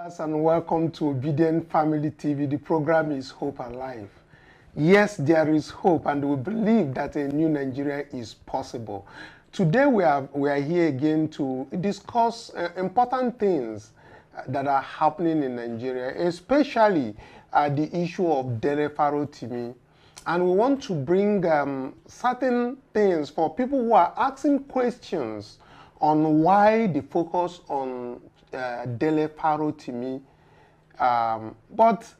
And welcome to Obidient Family TV. The program is Hope Alive. Yes, there is hope, and we believe that a new Nigeria is possible. Today we are here again to discuss important things that are happening in Nigeria, especially the issue of Dele Farotimi. And we want to bring certain things for people who are asking questions on why the focus on Dele Farotimi. But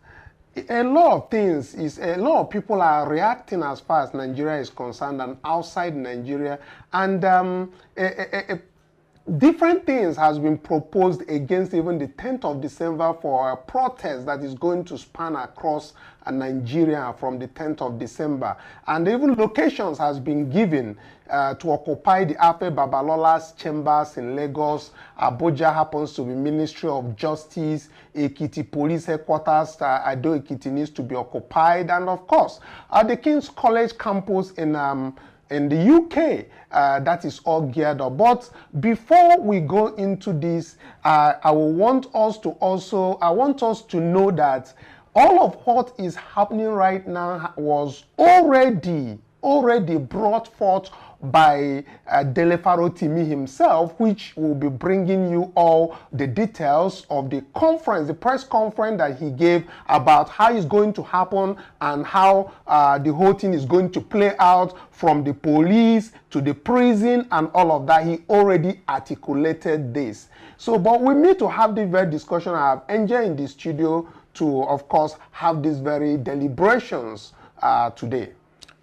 a lot of things a lot of people are reacting as far as Nigeria is concerned and outside Nigeria, and different things has been proposed against even the 10th of December for a protest that is going to span across Nigeria from the 10th of December. And even locations has been given to occupy the Babalola's chambers in Lagos. Abuja happens to be Ministry of Justice. Ekiti Police Headquarters, Ado Ekiti needs to be occupied. And of course, the King's College campus in the UK, that is all geared up. But before we go into this, I want us to know that all of what is happening right now was already brought forth by Dele Farotimi himself, which will be bringing you all the details of the conference, the press conference that he gave about how it's going to happen and how the whole thing is going to play out, from the police to the prison and all of that. He already articulated this. So, but we need to have this very discussion. I have Angel in the studio to, of course, have these very deliberations today.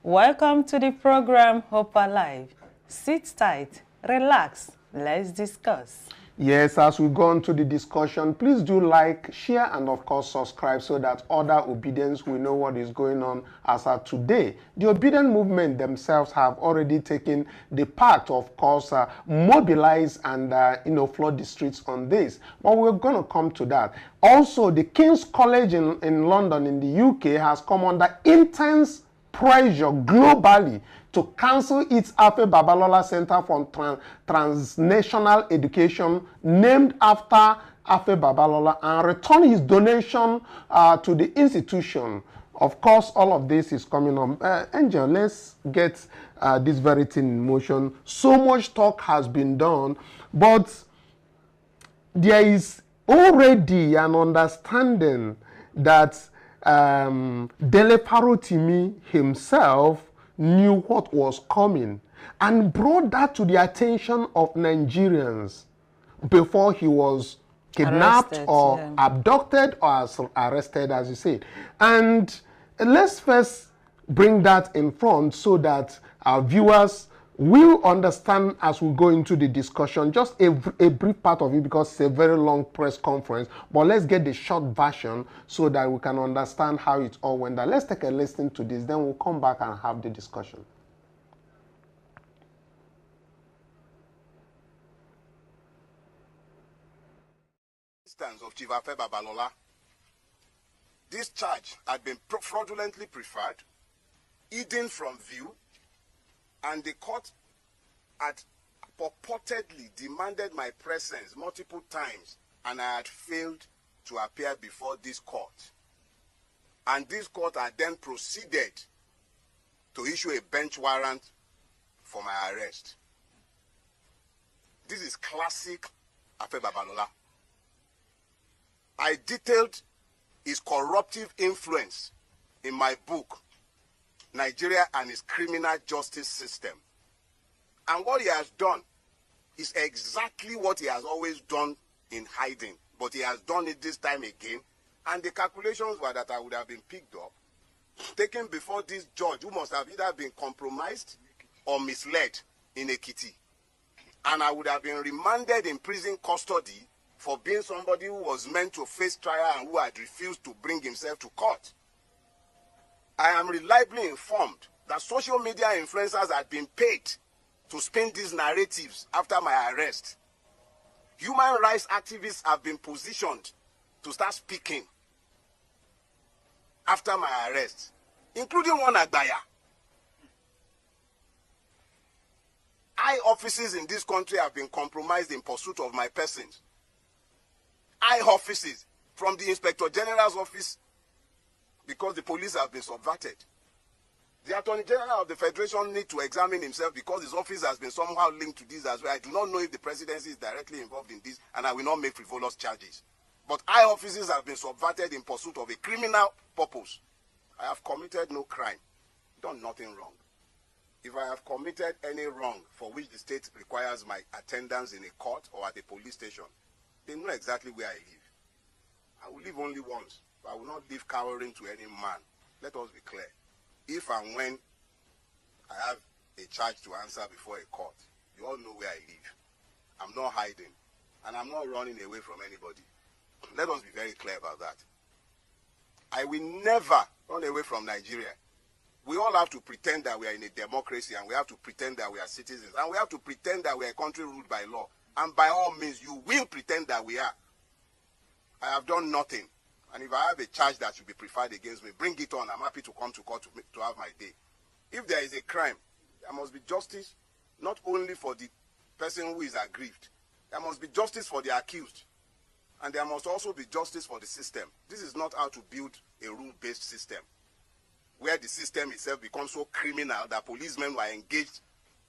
Welcome to the program Hope Alive. Sit tight, relax, let's discuss. Yes, as we go on to the discussion, please do like, share, and of course subscribe so that other Obedients will know what is going on as of today. The Obedient movement themselves have already taken the part, of course, mobilize and flood the streets on this. But we're going to come to that. Also, the King's College in London in the UK has come under intense pressure globally to cancel its Babalola Center for Transnational Education, named after Babalola, and return his donation to the institution. Of course, all of this is coming on. Angel, let's get this very thing in motion. So much talk has been done, but there is already an understanding that Dele Farotimi himself knew what was coming and brought that to the attention of Nigerians before he was kidnapped or abducted or arrested, as you said. And let's first bring that in front so that our viewers will understand as we go into the discussion. Just a brief part of it, because it's a very long press conference, but let's get the short version so that we can understand how it all went down. Let's take a listen to this, then we'll come back and have the discussion. Instance of Chief Babalola, this charge had been fraudulently preferred, hidden from view, and the court had purportedly demanded my presence multiple times, and I had failed to appear before this court. And this court had then proceeded to issue a bench warrant for my arrest. This is classic Babalola. I detailed his corruptive influence in my book, Nigeria and its Criminal Justice System. And what he has done is exactly what he has always done in hiding, but he has done it this time again. And the calculations were that I would have been picked up, taken before this judge, who must have either been compromised or misled in Ekiti. And I would have been remanded in prison custody for being somebody who was meant to face trial and who had refused to bring himself to court. I am reliably informed that social media influencers had been paid to spin these narratives after my arrest. Human rights activists have been positioned to start speaking after my arrest, including one Agbaya. High offices in this country have been compromised in pursuit of my person. High offices from the Inspector General's office because the police have been subverted. The Attorney General of the Federation needs to examine himself because his office has been somehow linked to this as well. I do not know if the presidency is directly involved in this, and I will not make frivolous charges. But high offices have been subverted in pursuit of a criminal purpose. I have committed no crime, done nothing wrong. If I have committed any wrong for which the state requires my attendance in a court or at a police station, they know exactly where I live. I will live only once, but I will not live cowering to any man. Let us be clear. If and when I have a charge to answer before a court, you all know where I live. I'm not hiding, and I'm not running away from anybody. Let us be very clear about that. I will never run away from Nigeria. We all have to pretend that we are in a democracy, and we have to pretend that we are citizens, and we have to pretend that we are a country ruled by law. And by all means, you will pretend that we are. I have done nothing. And if I have a charge that should be preferred against me, bring it on. I'm happy to come to court to have my day. If there is a crime, there must be justice, not only for the person who is aggrieved. There must be justice for the accused. And there must also be justice for the system. This is not how to build a rule-based system, where the system itself becomes so criminal that policemen were engaged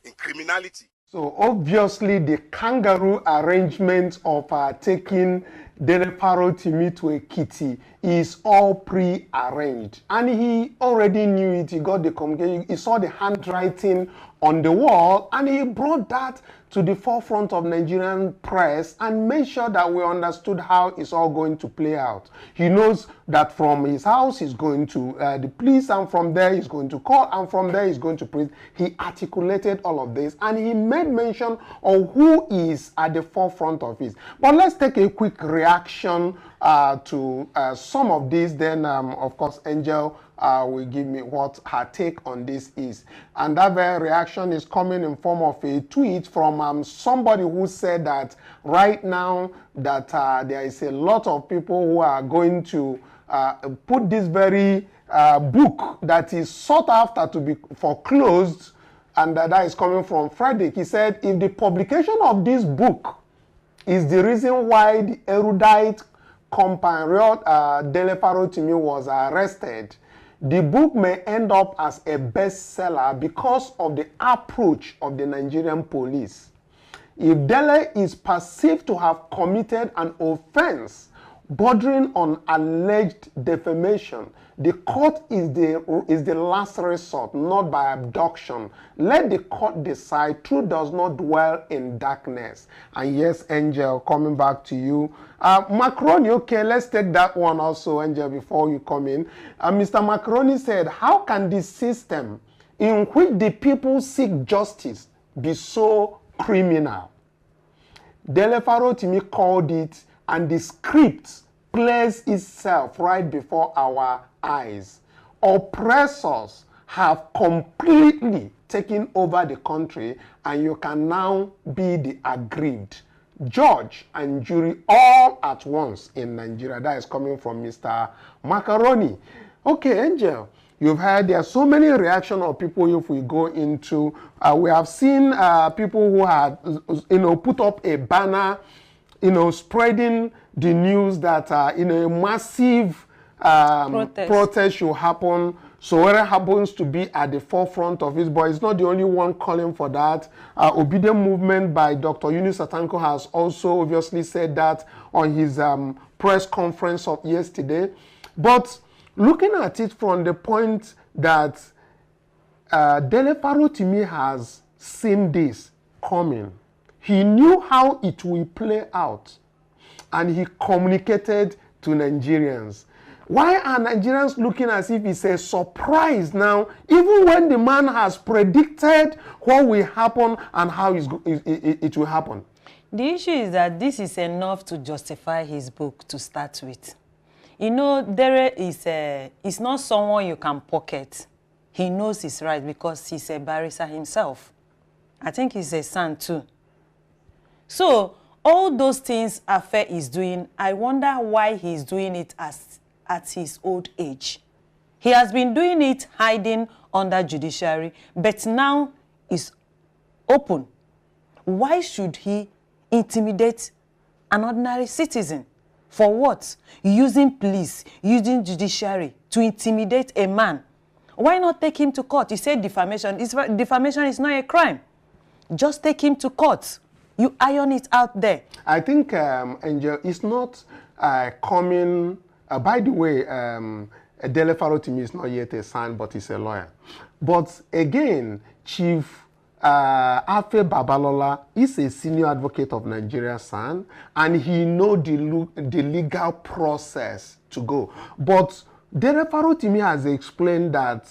in criminality. So obviously the kangaroo arrangement of taking Dele Farotimi to Ekiti is all pre-arranged. And he already knew it. He got the communication. He saw the handwriting on the wall, and he brought that to the forefront of Nigerian press and made sure that we understood how it's all going to play out. He knows that from his house he's going to the police, and from there he's going to court, and from there he's going to prison. He articulated all of this, and he made mention of who is at the forefront of it. But let's take a quick reaction to some of these. Then, of course, Angel will give me what her take on this is. And that very reaction is coming in form of a tweet from somebody who said that right now that there is a lot of people who are going to put this very book that is sought after to be foreclosed, and that is coming from Frederick. He said, if the publication of this book is the reason why the erudite compatriot Dele Farotimi was arrested, the book may end up as a bestseller because of the approach of the Nigerian police. If Dele is perceived to have committed an offense bordering on alleged defamation, the court is the last resort, not by abduction. Let the court decide. Truth does not dwell in darkness. And yes, Angel, coming back to you. Macroni, okay, let's take that one also, Angel, before you come in. Mr. Macroni said, how can the system in which the people seek justice be so criminal? Dele Farotimi called it, and the script plays itself right before our eyes. Oppressors have completely taken over the country, and you can now be the aggrieved. Judge and jury all at once in Nigeria. That is coming from Mr. Macaroni. Okay, Angel, you've heard there are so many reactions of people. If we go into, we have seen people who had, put up a banner, spreading the news that, a massive protest should happen. So whether it happens to be at the forefront of it, but it's not the only one calling for that. Obidient movement by Dr. Yunus Atanko has also obviously said that on his press conference of yesterday. But looking at it from the point that Dele Farotimi has seen this coming, he knew how it will play out, and he communicated to Nigerians. Why are Nigerians looking as if it's a surprise now, even when the man has predicted what will happen and how it will happen? The issue is that this is enough to justify his book to start with. Dele is not someone you can pocket. He knows his right because he's a barrister himself. I think he's a son too. So all those things Afe is doing, I wonder why he's doing it at his old age. He has been doing it hiding under judiciary, but now is open. Why should he intimidate an ordinary citizen? For what? Using police, using judiciary to intimidate a man. Why not take him to court? You say defamation. Defamation is not a crime. Just take him to court. You iron it out there. I think, Angel, it's not coming... by the way, Dele Farotimi is not yet a son, but he's a lawyer. But again, Chief Afe Babalola is a senior advocate of Nigeria's son, and he knows the legal process to go. But Dele Farotimi has explained that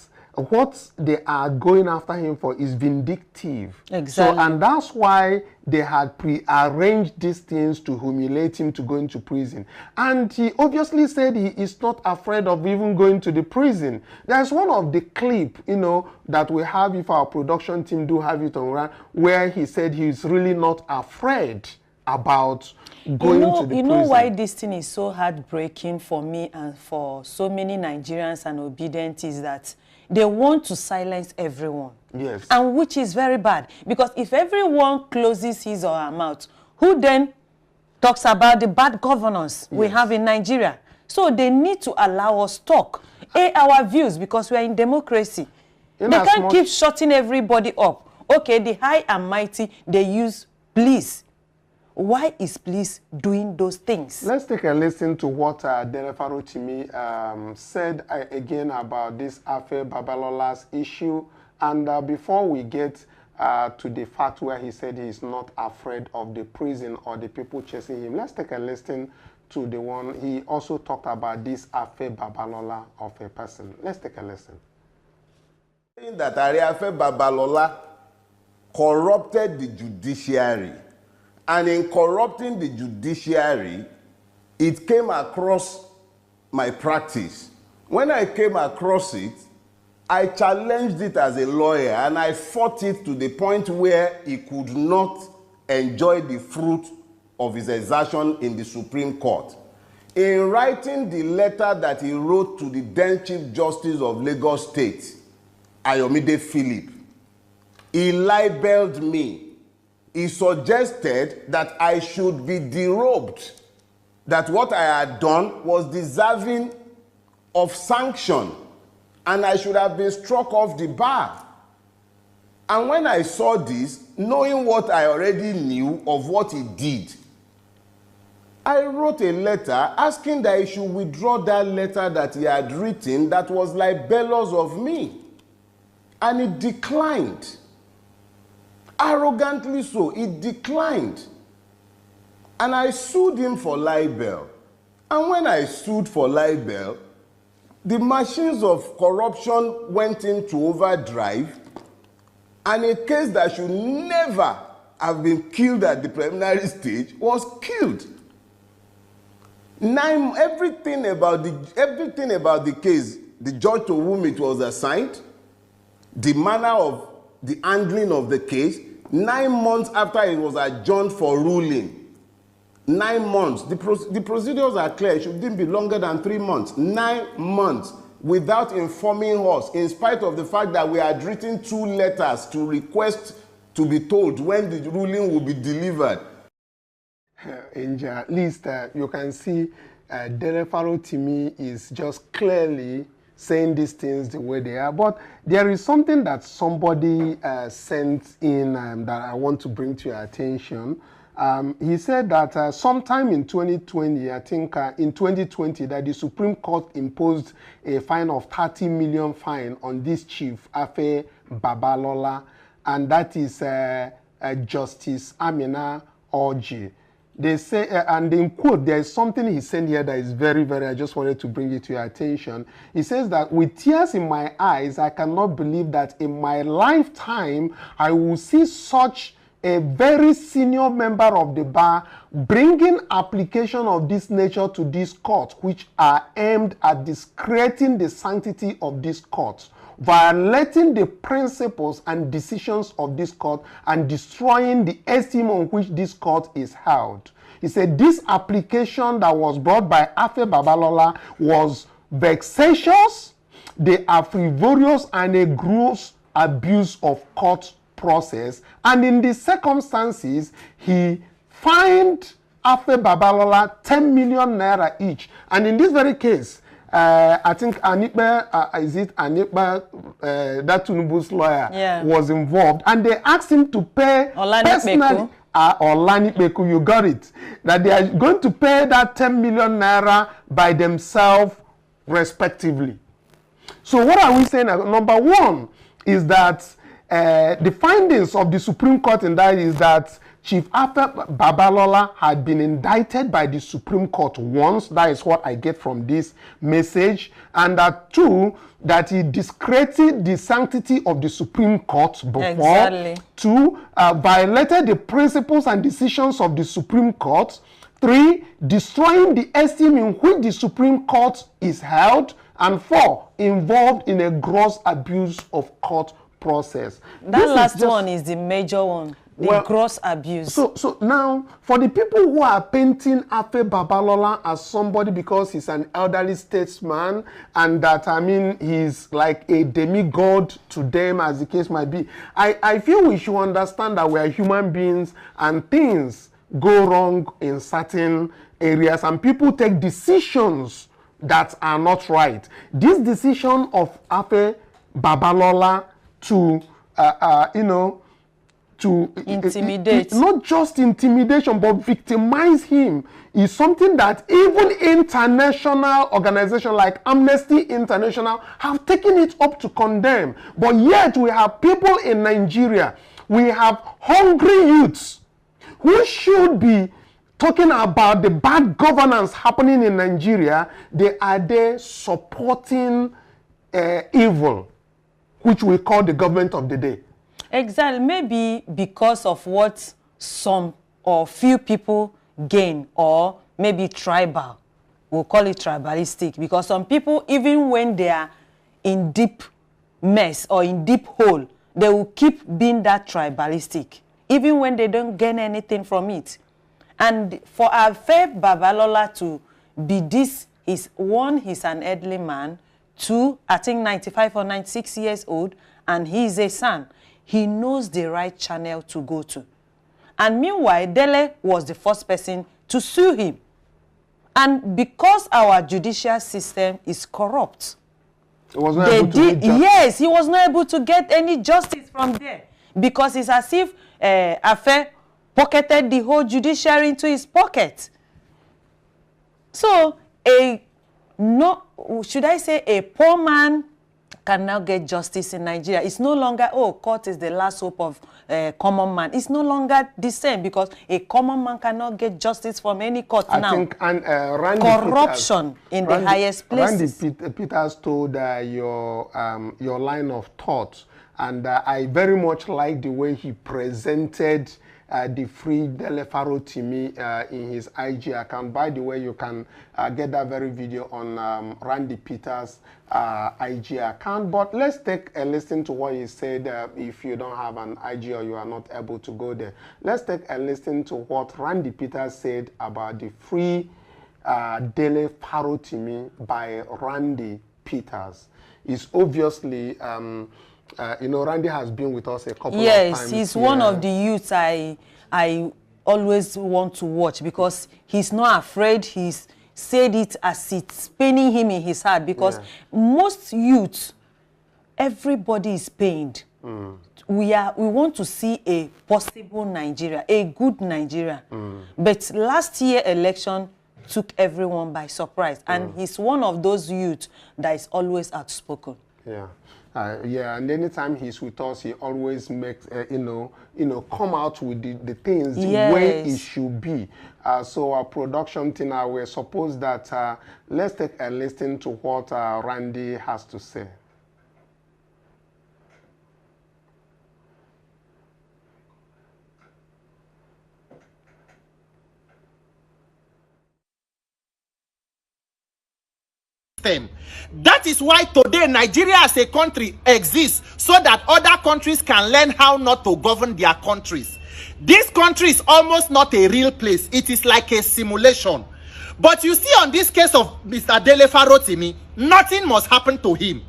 what they are going after him for is vindictive. Exactly. So, and that's why they had pre-arranged these things to humiliate him to go into prison. And he obviously said he is not afraid of even going to the prison. There's one of the clip, you know, that we have, if our production team do have it on, where he said he's really not afraid about going to the prison. You know why this thing is so heartbreaking for me and for so many Nigerians and Obidient is that they want to silence everyone. Yes. And which is very bad. Because if everyone closes his or her mouth, who then talks about the bad governance we have in Nigeria? So they need to allow us talk, air our views, because we are in democracy. They can't keep shutting everybody up. Okay, the high and mighty, they use police. Why is police doing those things? Let's take a listen to what Dele Farotimi said again about this Afe Babalola's issue. And before we get to the fact where he said he is not afraid of the prison or the people chasing him, let's take a listen to the one he also talked about, this Afe Babalola of a person. Let's take a listen. Saying that Afe Babalola corrupted the judiciary. And in corrupting the judiciary, it came across my practice. When I came across it, I challenged it as a lawyer, and I fought it to the point where he could not enjoy the fruit of his exertion in the Supreme Court. In writing the letter that he wrote to the then Chief Justice of Lagos State, Ayomide Philip, he libeled me. He suggested that I should be derobed, that what I had done was deserving of sanction, and I should have been struck off the bar. And when I saw this, knowing what I already knew of what he did, I wrote a letter asking that he should withdraw that letter that he had written that was libelous of me. And he declined. Arrogantly so, he declined. And I sued him for libel. And when I sued for libel, the machines of corruption went into overdrive, and a case that should never have been killed at the preliminary stage was killed. Everything about the case, the judge to whom it was assigned, the manner of the handling of the case, 9 months after it was adjourned for ruling. 9 months. The procedures are clear. It shouldn't be longer than 3 months. 9 months without informing us, in spite of the fact that we had written 2 letters to request to be told when the ruling will be delivered. Angel, at least you can see Dele Farotimi is just clearly saying these things the way they are. But there is something that somebody sent in that I want to bring to your attention. He said that sometime in 2020, I think in 2020, that the Supreme Court imposed a fine of 30 million fine on this chief, Afe Babalola, and that is Justice Amina Orji. They say, and in quote, there is something he said here that is very, very, I just wanted to bring it to your attention. He says that with tears in my eyes, I cannot believe that in my lifetime, I will see such a very senior member of the bar bringing application of this nature to this court, which are aimed at discrediting the sanctity of this court, violating the principles and decisions of this court, and destroying the esteem on which this court is held. He said this application that was brought by Afe Babalola was vexatious, they are frivolous, and a gross abuse of court process. And in the circumstances, he fined Afe Babalola 10 million naira each. And in this very case, I think Anipe, is it Anipe, that Tinubu's lawyer, was involved. And they asked him to pay personally. Olanipeku, you got it. That they are going to pay that 10 million naira by themselves, respectively. So what are we saying? Number one is that the findings of the Supreme Court in that is that Chief Afe Babalola had been indicted by the Supreme Court once. That is what I get from this message. And that two, that he discredited the sanctity of the Supreme Court before. Exactly. Two, violated the principles and decisions of the Supreme Court. Three, destroying the esteem in which the Supreme Court is held. And four, involved in a gross abuse of court process. That last one is the major one. The gross abuse. So now, for the people who are painting Afe Babalola as somebody because he's an elderly statesman and that, I mean, he's like a demigod to them, as the case might be, I feel we should understand that we are human beings and things go wrong in certain areas and people take decisions that are not right. This decision of Afe Babalola to, to intimidate, not just intimidation but victimize him is something that even international organizations like Amnesty International have taken it up to condemn. But yet we have people in Nigeria, we have hungry youths who should be talking about the bad governance happening in Nigeria. They are there supporting evil, which we call the government of the day. Exactly. Maybe because of what some or few people gain, or maybe tribal. We'll call it tribalistic. Because some people, even when they are in deep mess or in deep hole, they will keep being that tribalistic, even when they don't gain anything from it. And for Afe Babalola to be this, is one, he's an elderly man. Two, I think 95 or 96 years old, and he's a son. He knows the right channel to go to. And meanwhile, Dele was the first person to sue him. And because our judicial system is corrupt, he was not able to get justice. Yes, he was not able to get any justice from there. Because it's as if Afe pocketed the whole judiciary into his pocket. So, should I say a poor man can now get justice in Nigeria? It's no longer, oh, court is the last hope of common man. It's no longer the same because a common man cannot get justice from any court now. I think Randy corruption Peters, in the highest places. Randy Peters told your line of thought, and I very much like the way he presented the free Dele Farotimi in his IG account. By the way, you can get that very video on Randy Peters' IG account. But let's take a listen to what he said if you don't have an IG or you are not able to go there. Let's take a listen to what Randy Peters said about the free Dele Farotimi by Randy Peters. It's obviously Randy has been with us a couple of times. Yes, he's one of the youths I always want to watch because he's not afraid. He's said it as it's paining him in his heart because most youths, everybody is pained. We want to see a possible Nigeria, a good Nigeria. But last year election took everyone by surprise, and he's one of those youths that is always outspoken. And anytime he's with us, he always makes, come out with the things the way it should be. So our production team, we're supposed that, let's take a listen to what Randy has to say. That is why today Nigeria as a country exists, so that other countries can learn how not to govern their countries. This country is almost not a real place. It is like a simulation. But you see, on this case of Mr. Dele Farotimi, nothing must happen to him.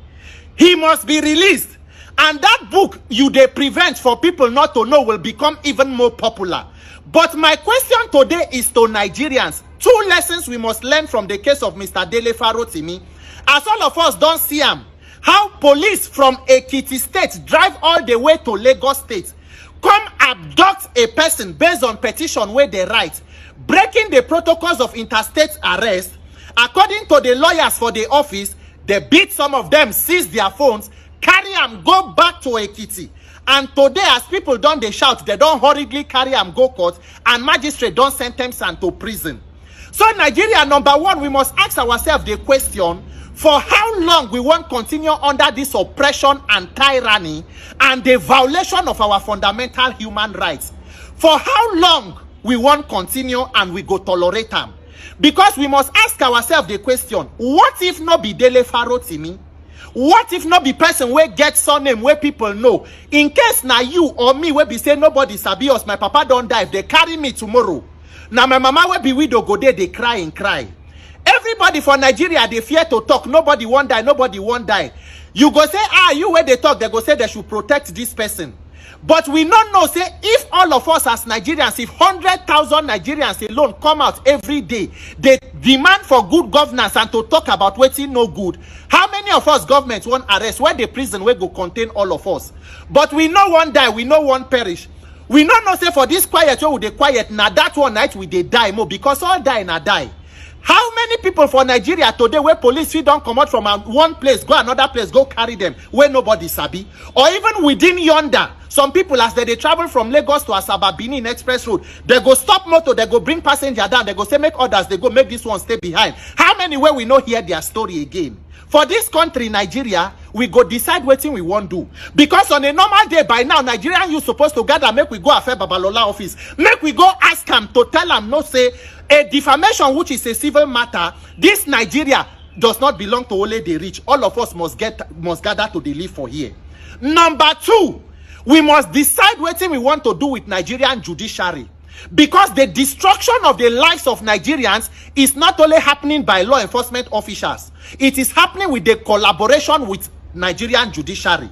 He must be released. And that book you they prevent for people not to know will become even more popular. But my question today is to Nigerians. 2 lessons we must learn from the case of Mr. Dele Farotimi. As all of us don't see him, how police from Ekiti state drive all the way to Lagos state, come abduct a person based on petition where they write, breaking the protocols of interstate arrest. According to the lawyers for the office, they beat some of them, seize their phones, carry them, go back to Ekiti. And today, as people don't they shout, they don't hurriedly carry them go court, and magistrate don't sentence them to prison. So Nigeria, number one, we must ask ourselves the question, for how long we won't continue under this oppression and tyranny and the violation of our fundamental human rights? For how long we won't continue and we go tolerate them? Because we must ask ourselves the question, what if not be Dele Farotimi? What if not be person where get surname where people know? In case now you or me where be say nobody sabi us, my papa don't die, if they carry me tomorrow. Now my mama will be widow go there, they cry and cry. Everybody for Nigeria, they fear to talk. Nobody won't die, nobody won't die. You go say, you where they talk, they go say they should protect this person. But we don't know, say, if all of us as Nigerians, if 100,000 Nigerians alone come out every day, they demand for good governance and to talk about what's no good, how many of us governments won't arrest? Where the prison will go contain all of us? But we know one die, we know one perish. We don't know, say, for this quiet, where they quiet, now that one night we they die more, because all die and die. How many people for Nigeria today where police don't come out from one place, go another place, go carry them where nobody sabi? Or even within yonder, some people as they travel from Lagos to Asaba Benin Express Road, they go stop motor, they go bring passenger down, they go say make others, they go make this one stay behind. How many where we know hear their story again? For this country, Nigeria, we go decide what thing we want to do. Because on a normal day by now, Nigerian you supposed to gather, make we go affair Babalola office. Make we go ask them to tell them no say a defamation which is a civil matter. This Nigeria does not belong to only the rich. All of us must gather to the live for here. Number 2, we must decide what thing we want to do with Nigerian judiciary. Because the destruction of the lives of Nigerians is not only happening by law enforcement officials, it is happening with the collaboration with Nigerian judiciary.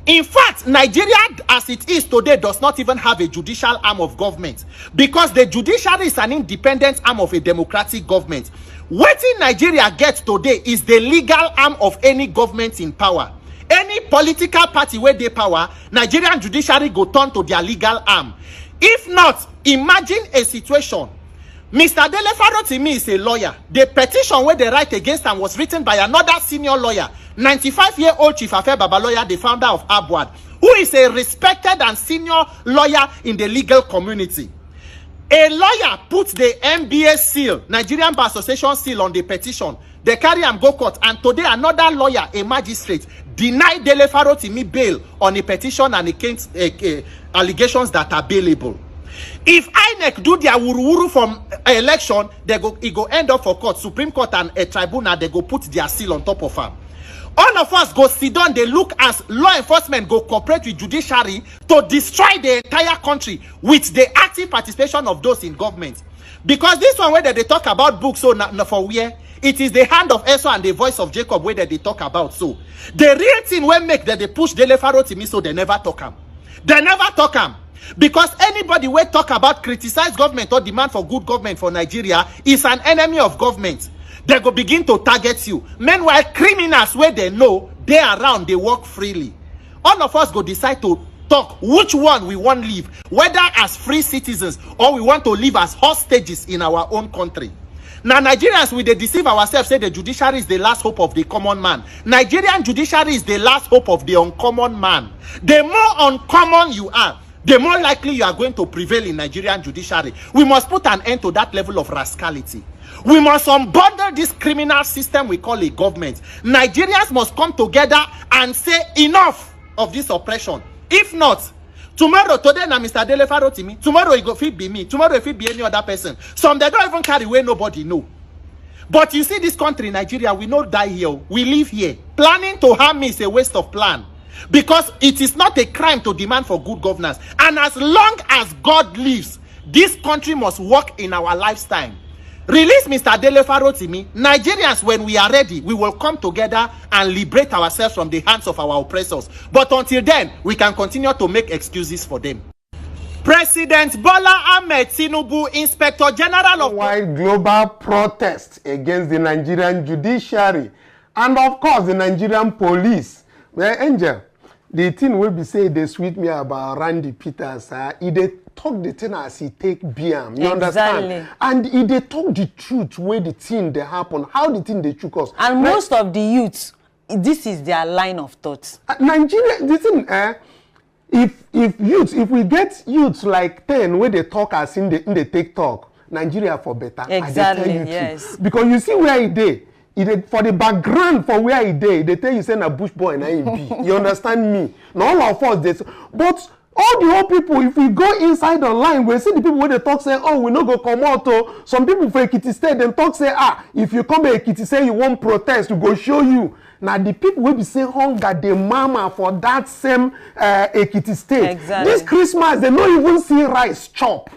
In fact, Nigeria as it is today does not even have a judicial arm of government, because the judiciary is an independent arm of a democratic government. What in Nigeria gets today is the legal arm of any government in power. Any political party where they power, Nigerian judiciary go turn to their legal arm. If not, imagine a situation. Mr. Dele Farotimi is a lawyer. The petition where they write against him was written by another senior lawyer, 95-year-old Chief Affair Babalola, the founder of Abwad, who is a respected and senior lawyer in the legal community. A lawyer puts the MBA seal, Nigerian Bar Association seal, on the petition. They carry him go court, and today another lawyer, a magistrate, denied Dele Farotimi bail on a petition and against allegations that are bailable. If INEC do their wuru-wuru from election, it go end up for court, Supreme Court and a tribunal, they go put their seal on top of them. All of us go sit down, they look as law enforcement go cooperate with judiciary to destroy the entire country with the active participation of those in government. Because this one where they talk about books, so for where it is the hand of Esau and the voice of Jacob where they talk about. So the real thing will make that they push Dele Farotimi, so they never talk him. They never talk him. Because anybody will talk about criticize government or demand for good government for Nigeria is an enemy of government. They go begin to target you. Meanwhile, criminals where they know they around, they work freely. All of us go decide to talk which one we want to live, whether as free citizens or we want to live as hostages in our own country. Now, Nigerians, we deceive ourselves, say the judiciary is the last hope of the common man. Nigerian judiciary is the last hope of the uncommon man. The more uncommon you are, the more likely you are going to prevail in Nigerian judiciary. We must put an end to that level of rascality. We must unbundle this criminal system we call a government. Nigerians must come together and say enough of this oppression. If not, tomorrow, today na Mr. Dele Farotimi, tomorrow it go fit be me, tomorrow it fit be any other person. Some they don't even carry where nobody know. But you see this country, Nigeria, we not die here, we live here. Planning to harm me is a waste of plan. Because it is not a crime to demand for good governance. And as long as God lives, this country must work in our lifetime. Release Mr. Dele Farotimi. Nigerians, when we are ready, we will come together and liberate ourselves from the hands of our oppressors. But until then, we can continue to make excuses for them. President Bola Ahmed Tinubu, Inspector General of Wide global protest against the Nigerian judiciary and of course the Nigerian police. Well, Angel, the thing will be say they sweet me about Randy Peters. He they talk the thing as he take BM. You understand? And he they talk the truth where the thing they happen, how the thing they chook us. And like, most of the youths, this is their line of thought. Nigeria, the thing, if we get youths like 10 where they talk as in the TikTok, Nigeria for better. Exactly, yes. Because you see where he dey. For the background for where he dey, they tell you say a bush boy and I be. You understand me? Now all of us this, but all the old people, if we go inside online, we see the people where they talk say, oh, we no go come out. Oh. Some people for Ekiti State, them talk say, if you come to Ekiti say you won't protest, we go show you. Now the people will be saying hunger the mama for that same Ekiti State. Exactly. This Christmas, they don't even see rice chop.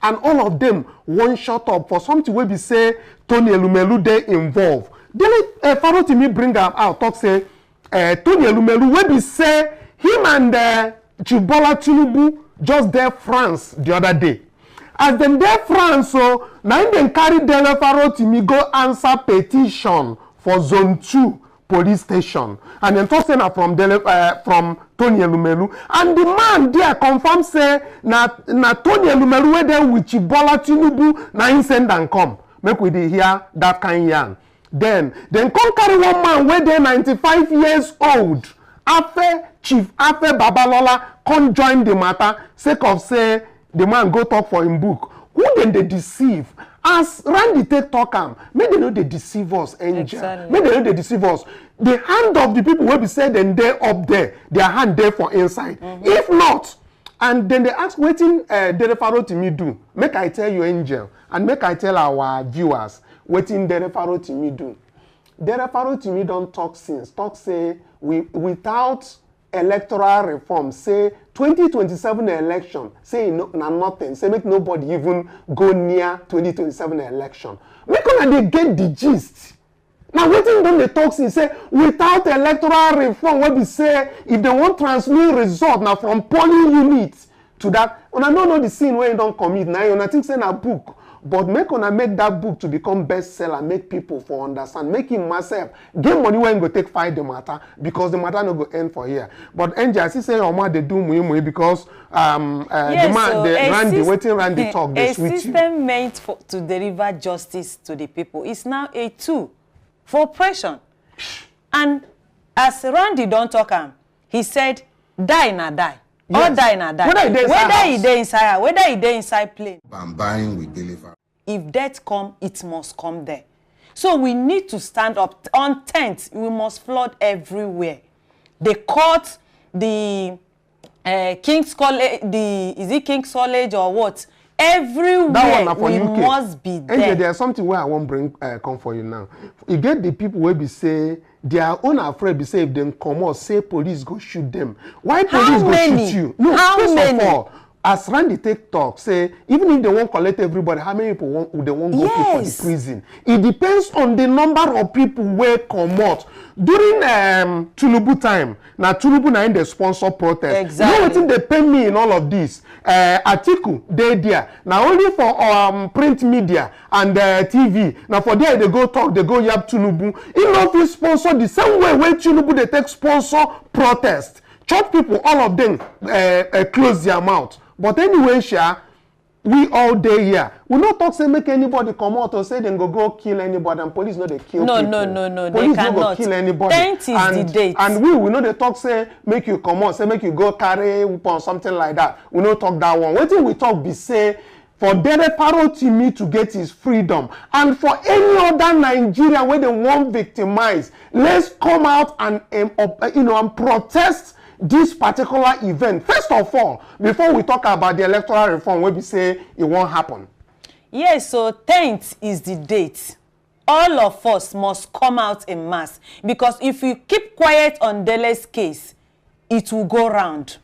And all of them won't shut up for something will be say Tony Elumelu they involved. Dele Farotimi bring am out talk say Tony Elumelu will be say him and Bola Tinubu just there France the other day. As them there France, so now they carry Dele Farotimi go answer petition for Zone 2 police station. And then talk say na from Tony Elumelu. And the man there confirm say na Tony Elumelu where there with Bola Tinubu na him send and come. Make we dey hear that kind yarn. Then come carry one man where they 95 years old. After Chief Babalola come join the matter, sake of say the man go talk for him book. Who then they deceive? As Randy take talk make they know they deceive us, Angel. Exactly. Make they know they deceive us. The hand of the people will be said and they up there, their hand there for inside. If not, and then they ask wetin Dele Farotimi do. Make I tell you, Angel, and make I tell our viewers wetin Dele Farotimi do. Dele Farotimi don't talk since. Talk say without electoral reform, say 2027 election, say na nothing, say make nobody even go near 2027 election. Make una dey get the gist. Now wetin don dey talk since say without electoral reform, wey be say if they want transmit result na from polling units to that, una no know the sin wey you don commit. Now una think say na book. But make una make that book to become bestseller, make people for understand, make him myself get money when go take fight the matter because the matter no go end for here. But Angel, I see say Oma they do muimu because the man the Randy waiting Randy talk they switch you. A system meant to deliver justice to the people is now a tool for oppression. And as Randy don't talk he said, die na die. Yes. Or die na die. Whether he dey inside, whether he dey inside plane. I'm buying with deliver. If death come, it must come there. So we need to stand up on tents. We must flood everywhere. The court, the King's College, is it King's College or what? Everywhere we must be there. Angel, there's something where I won't bring come for you now. You get the people where be say they are own afraid. Be say if they come out, say police go shoot them. Why police go shoot you? No, first of all, as Randy take talk, say even if they won't collect everybody, how many people they won't go for the prison? It depends on the number of people where come out. During Tinubu time, now Tinubu na in the sponsor protest. Exactly. You know what they pay me in all of this? Article they there. Now only for print media and TV. Now for there they go talk, they go yap Tinubu. If not we sponsor the same way when Tinubu they take sponsor protest. Church people, all of them close their mouth. But anyway, we all day here. We not talk say make anybody come out or say they go kill anybody and police know they kill people. No, police they cannot. Go kill anybody. 10th is the date. And we know they talk say make you come out, say make you go carry weapon something like that. We not talk that one. What we talk be say for Dele Farotimi to get his freedom and for any other Nigerian where they want victimize, let's come out and and protest this particular event. First of all, before we talk about the electoral reform, where we say it won't happen. Yes, so 10th is the date. All of us must come out en masse because if we keep quiet on Dele's case, it will go round.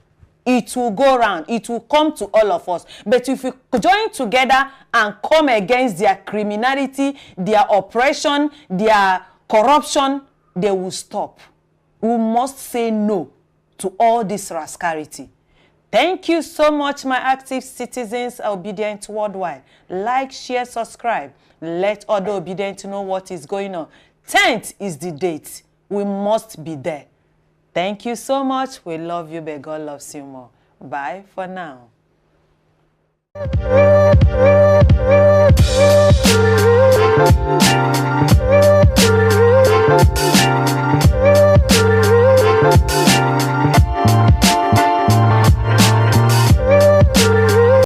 it will go round. It will come to all of us. But if we join together and come against their criminality, their oppression, their corruption, they will stop. We must say no to all this rascality. Thank you so much, my active citizens, Obidient worldwide. Like, share, subscribe. Let other Obidient know what is going on. 10th is the date. We must be there. Thank you so much. We love you, but God loves you more. Bye for now.